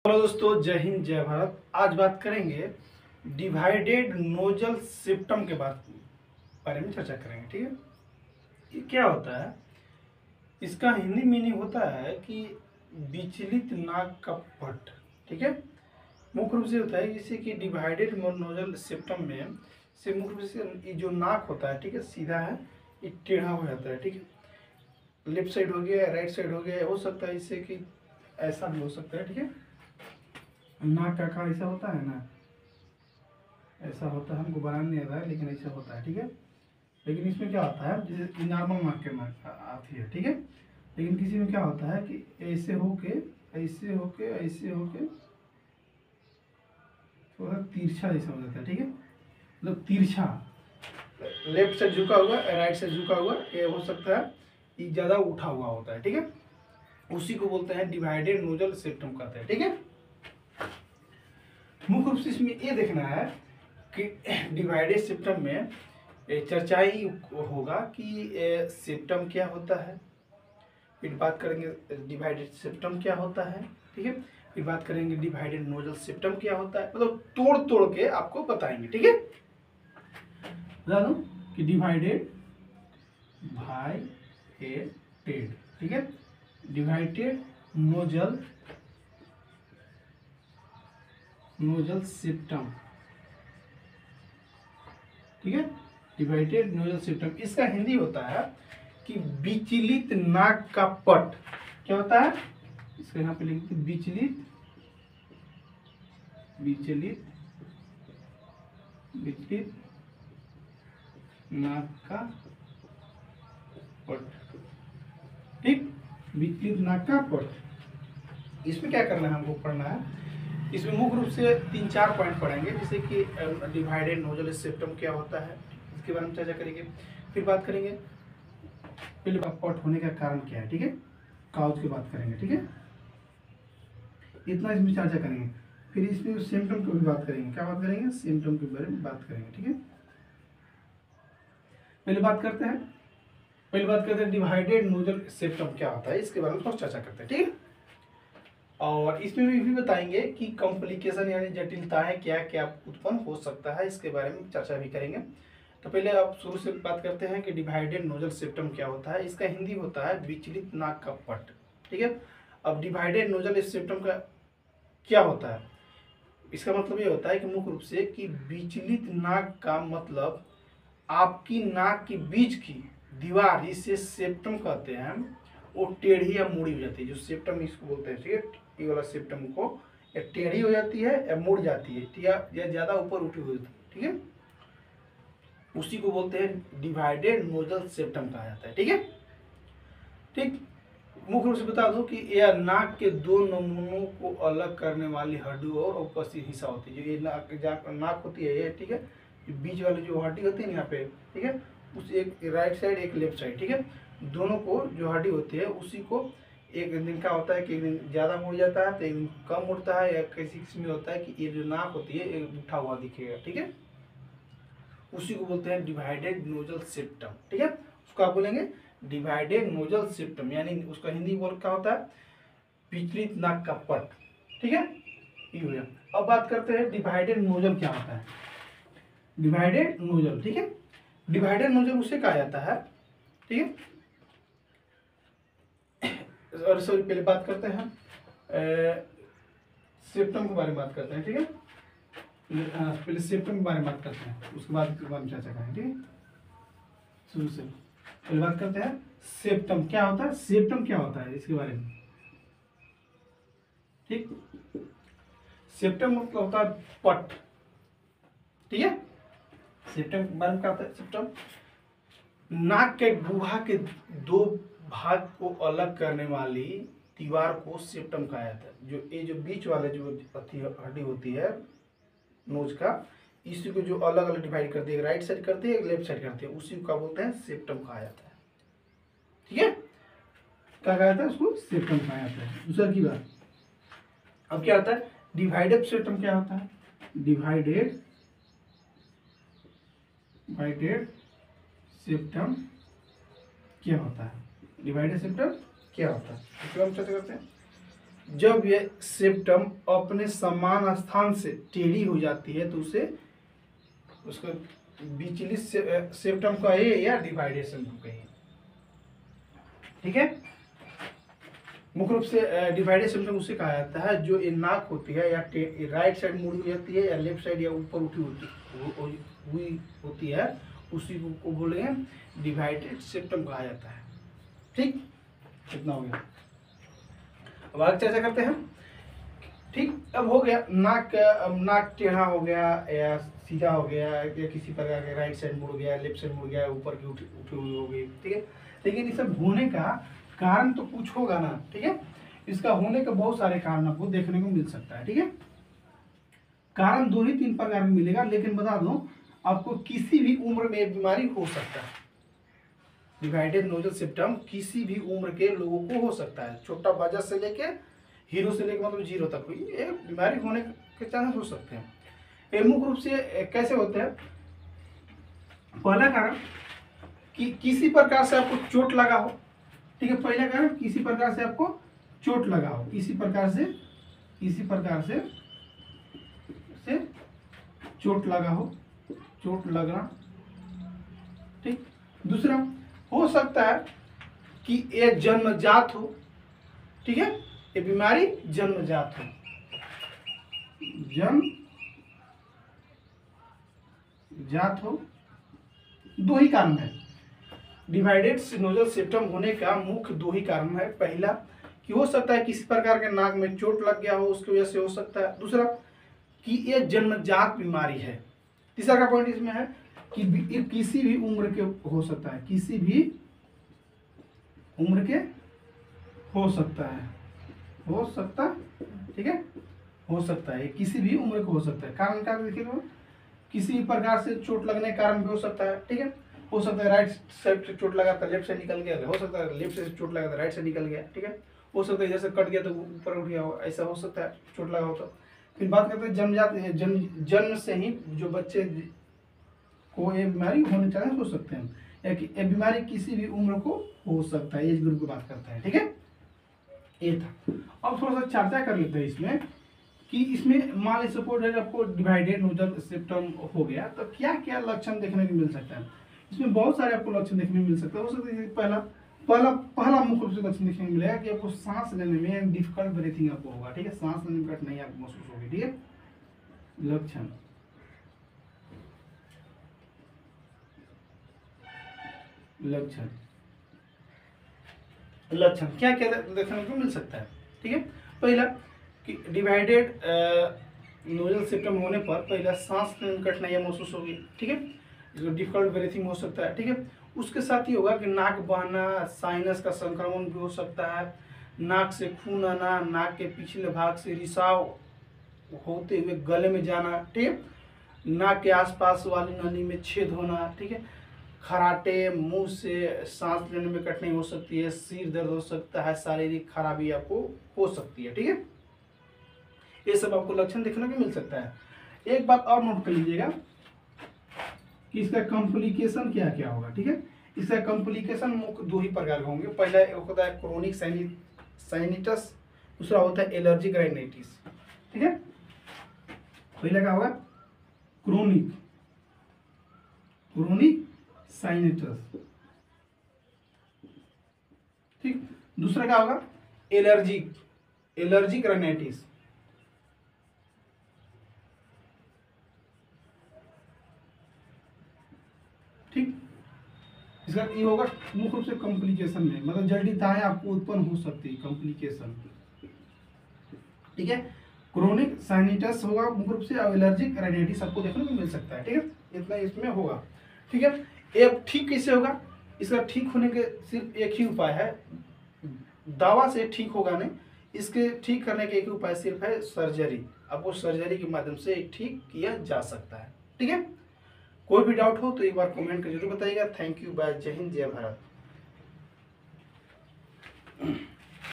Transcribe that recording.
Hello दोस्तों, जय हिंद जय भारत। आज बात करेंगे डिवाइडेड नोजल सिस्टम के बारे में चर्चा करेंगे। ठीक है, ये क्या होता है? इसका हिंदी मीनिंग होता है कि विचलित नाक का पट। ठीक है, मुख्य रूप से होता है जैसे कि डिवाइडेड नोजल सिस्टम में से मुख्य रूप से ये जो नाक होता है, ठीक है, सीधा है, ये टेढ़ा हो जाता है। ठीक है, लेफ्ट साइड हो गया, राइट साइड हो गया, हो सकता है इससे कि ऐसा भी हो सकता है। ठीक है, नाक का आकार ऐसा होता है ना, ऐसा होता है, हमको बनाने नहीं आता है लेकिन ऐसा होता है। ठीक है, लेकिन इसमें क्या होता है, जैसे नॉर्मल नाक के नाक आती है। ठीक है, लेकिन किसी में क्या होता है कि ऐसे होके ऐसे होके ऐसे होके थोड़ा तिरछा जैसा हो जाता है। ठीक है, मतलब तिरछा, लेफ्ट से झुका हुआ, राइट से झुका हुआ, ये हो सकता है, ये ज़्यादा उठा हुआ होता है। ठीक है, उसी को बोलते हैं डिवाइडेड नोजल सिस्टम कहते हैं। ठीक है, मुख्य रूप से इसमें ये देखना है कि डिवाइडेड सिस्टम में चर्चा ही होगा कि सिस्टम क्या होता है, फिर बात करेंगे डिवाइडेड सिस्टम क्या होता है। ठीक है, फिर बात करेंगे डिवाइडेड नोजल सिस्टम क्या होता है, मतलब तोड़ तोड़ के आपको बताएंगे। ठीक है, बता दूं कि डिवाइडेड बाय टेड। ठीक है, डिवाइडेड नोजल सिस्टम। ठीक है, डिवाइडेड नोजल सिस्टम, इसका हिंदी होता है कि विचलित नाक का पट। क्या होता है इसका, यहाँ पे लिखते विचलित विचलित विचलित नाक का पट। ठीक, विचलित नाक का पट, इसमें क्या करना है, हमको पढ़ना है। इसमें मुख्य रूप से 3-4 पॉइंट पढ़ेंगे, जैसे कि डिवाइडेड नोजल सिस्टम क्या होता है, इसके बारे में चर्चा करेंगे। फिर बात करेंगे पहले पट होने का कारण क्या है। ठीक है, काउज की बात करेंगे। ठीक है, इतना इसमें चर्चा करेंगे। फिर इसमें सिम्टम की भी बात करेंगे। क्या बात करेंगे? सिम्टम के बारे में बात करेंगे। ठीक है, पहले बात करते हैं डिवाइडेड नोजल सिस्टम क्या होता है, इसके बारे में थोड़ा चर्चा करते हैं। ठीक है, और इसमें भी बताएंगे कि कॉम्प्लिकेशन यानी जटिलताएं क्या क्या उत्पन्न हो सकता है, इसके बारे में चर्चा भी करेंगे। तो पहले आप शुरू से बात करते हैं कि डिवाइडेड नोजल सिस्टम क्या होता है। इसका हिंदी होता है विचलित नाक का पट। ठीक है, अब डिवाइडेड नोजल सिस्टम का क्या होता है, इसका मतलब ये होता है कि मुख्य रूप से कि विचलित नाक का मतलब आपकी नाक के बीच की दीवार, जिसे सेप्टम कहते हैं, वो टेढ़ी या मुड़ी हो जाती है। जो सेप्टम इसको बोलते हैं, ठीक है, ये वाला सेप्टम को या टेढ़ी हो जाती है या मुड़ जाती है या ज्यादा ऊपर उठी हुई होती है। ठीक है, उसी को बोलते हैं डिवाइडेड नोजल सेप्टम कहा जाता है। ठीक है, ठीक, मुख्य रूप से बता दूं कि यह नाक के दो नमूनों को अलग करने वाली हड्डी और उपस्थित हिस्सा होती है। जो ये नाक होती है ये, ठीक है, बीच वाली जो हड्डी होती है यहाँ पे, ठीक है, उस एक राइट साइड एक लेफ्ट साइड, ठीक है, दोनों को जो हड्डी होती है उसी को एक दिन का होता है कि एक दिन ज़्यादा मुड़ जाता है तो एक दिन कम मुड़ता है, या किसी किसी में होता है कि ये जो नाक होती है एक उठा हुआ दिखेगा। ठीक है, उसी को बोलते हैं डिवाइडेड नोजल सिस्टम। ठीक है, उसको आप बोलेंगे डिवाइडेड नोजल सिस्टम, यानी उसका हिंदी बोल क्या होता है, विचलित नाक का पट। ठीक है, ये हो गया। अब बात करते हैं डिवाइडेड नोजल क्या होता है। डिवाइडेड नोजल, ठीक है, डिवाइडेड नोजल उसे कहा जाता है। ठीक है, और सॉरी पहले बात करते हैं सेप्टम के बारे में बात करते हैं। ठीक है, पहले सेप्टम के बारे में बात करते हैं, उसके बाद चर्चा करेंगे। ठीक है, शुरू से पहले बात करते हैं सेप्टम क्या होता है। सेप्टम क्या होता है इसके बारे में, ठीक, सेप्टम मतलब होता है पट। ठीक है, सेप्टम के बारे में क्या होता है, सेप्टम नाक के गुहा के दो भाग को अलग करने वाली दीवार को सेप्टम कहा जाता है। जो ये जो बीच वाले जो हड्डी होती है नोज का, इसी को जो अलग अलग डिवाइड करती है, राइट साइड करती है, लेफ्ट साइड करती है, उसी को क्या बोलते हैं, सेप्टम कहा जाता है। ठीक है, क्या कहा जाता है, उसको सेप्टम कहा जाता है। दूसरा की बात, अब क्या होता है डिवाइडेड सेप्टम क्या होता है, डिवाइडेड सेप्टम क्या होता है, डिवाइडेड सेप्टम क्या होता है, इसके बारे में चर्चा करते हैं। जब ये सेप्टम अपने समान स्थान से टेढ़ी हो जाती है तो उसे उसको विचलित सेप्टम कहिए या डिवाइडेड सेप्टम कहिए। ठीक है, मुख्य रूप से डिवाइडेड सेप्टम उसे कहा जाता है जो ये नाक होती है या राइट साइड मुड़ी हुई होती है या लेफ्ट साइड या ऊपर उठी हुई होती है, उसी को बोलेंगे डिवाइडेड सेप्टम कहा जाता है। ठीक, कितना हो गया, अब आगे चर्चा करते हैं। ठीक, अब हो गया नाक टेढ़ा हो गया या सीधा हो गया या किसी प्रकार के राइट साइड मुड़ गया, लेफ्ट साइड मुड़ गया, ऊपर की उठी हुई हो गई। ठीक है, लेकिन ये सब होने का कारण तो कुछ होगा ना। ठीक है, इसका होने का बहुत सारे कारण आपको देखने को मिल सकता है। ठीक है, कारण 2 ही 3 प्रकार में मिलेगा, लेकिन बता दूं आपको किसी भी उम्र में बीमारी हो सकता है। डिवाइडेड नोजल सिस्टम किसी भी उम्र के लोगों को हो सकता है, छोटा बच्चा से लेके हीरो से लेके मतलब 0 तक ये बीमारी होने के चांसेस हो सकते हैं। ये मुख्य रूप से कैसे होते हैं, पहला कारण कि किसी प्रकार से आपको चोट लगा हो। ठीक है, पहला कारण किसी प्रकार से आपको चोट लगा हो, किसी प्रकार से चोट लगा हो, चोट लगना। ठीक, दूसरा हो सकता है कि ये जन्मजात हो। ठीक है, ये बीमारी जन्मजात हो, जन्मजात हो। 2 ही कारण है, डिवाइडेड नोजल सिस्टम होने का मुख्य 2 ही कारण है। पहला कि हो सकता है किसी प्रकार के नाक में चोट लग गया हो, उसकी वजह से हो सकता है। दूसरा कि ये जन्मजात बीमारी है। तीसरा का पॉइंट इसमें है कि ये किसी भी उम्र के हो सकता है, किसी भी उम्र के हो सकता है, ठीक है, हो सकता है, किसी भी उम्र को हो सकता है। कारण क्या देखिए, किसी भी प्रकार से चोट लगने के कारण भी हो सकता है। ठीक है, हो सकता है राइट साइड से चोट लगा था लेफ्ट से निकल गया, हो सकता है लेफ्ट से चोट लगा था राइट से निकल गया। ठीक है, हो सकता है इधर से कट गया तो ऊपर उठ गया हो, ऐसा हो सकता है चोट लगा हो तो। फिर बात करते हैं जन्मजात, जन्म से ही जो बच्चे को ये बीमारी होने चांसेस हो सकते हैं, या कि ये बीमारी किसी भी उम्र को हो सकता है, एज ग्रुप की बात करता है। ठीक है, ये था। अब थोड़ा सा चर्चा कर लेते हैं इसमें कि इसमें मान लीजिए सपोज आपको डिवाइडेड नोजल सिस्टम हो गया तो क्या क्या लक्षण देखने को मिल सकता है। इसमें बहुत सारे आपको लक्षण देखने को मिल सकता है। हो सकता है पहला मुख्य रूप से लक्षण देखने को मिलेगा कि आपको सांस लेने में डिफिकल्ट ब्रीथिंग आपको होगा। ठीक है, सांस लेने में कठिनाई आपको महसूस होगी। ठीक है, लक्षण क्या क्या देखने को मिल सकता है। ठीक है, पहला कि डिवाइडेड नोजल सिस्टम होने पर पहला सांस लेने में कठिनाई महसूस होगी। ठीक है, इसको डिफिकल्ट ब्रीथिंग हो सकता है। ठीक है, उसके साथ ही होगा कि नाक बहना, साइनस का संक्रमण भी हो सकता है, नाक से खून आना, नाक के पिछले भाग से रिसाव होते हुए गले में जाना। ठीक है, नाक के आसपास वाली नली में छेद होना। ठीक है, खराटे, मुंह से सांस लेने में कठिनाई हो सकती है, सिर दर्द हो सकता है, शारीरिक खराबी आपको हो सकती है। ठीक है, ये सब आपको लक्षण देखने को मिल सकता है। एक बात और नोट कर लीजिएगा कि इसका कॉम्प्लिकेशन क्या क्या होगा। ठीक है, इसका कॉम्प्लिकेशन मुख्य 2 ही प्रकार के होंगे। पहला होता है क्रोनिक साइनिटस, दूसरा होता है एलर्जिक राइनाइटिस। ठीक है, पहला क्या होगा क्रोनिक साइनिटस। ठीक, दूसरा क्या होगा एलर्जिक राइनाइटिस। ठीक, इसका ये होगा मुख्य रूप से कॉम्प्लिकेशन में, मतलब जटिलताएं आपको उत्पन्न हो सकती है, कॉम्प्लिकेशन। ठीक है, क्रोनिक साइनिटस होगा मुख्य रूप से, और एलर्जिक राइनाइटिस आपको देखने को मिल सकता है। ठीक है, इतना इसमें होगा। ठीक है, ये ठीक कैसे होगा, इसका ठीक होने के सिर्फ एक ही उपाय है, दवा से ठीक होगा नहीं, इसके ठीक करने के एक ही उपाय सिर्फ है सर्जरी। आपको सर्जरी के माध्यम से ठीक किया जा सकता है। ठीक है, कोई भी डाउट हो तो एक बार कमेंट कर जरूर बताइएगा। थैंक यू, बाय, जय हिंद, जय भारत।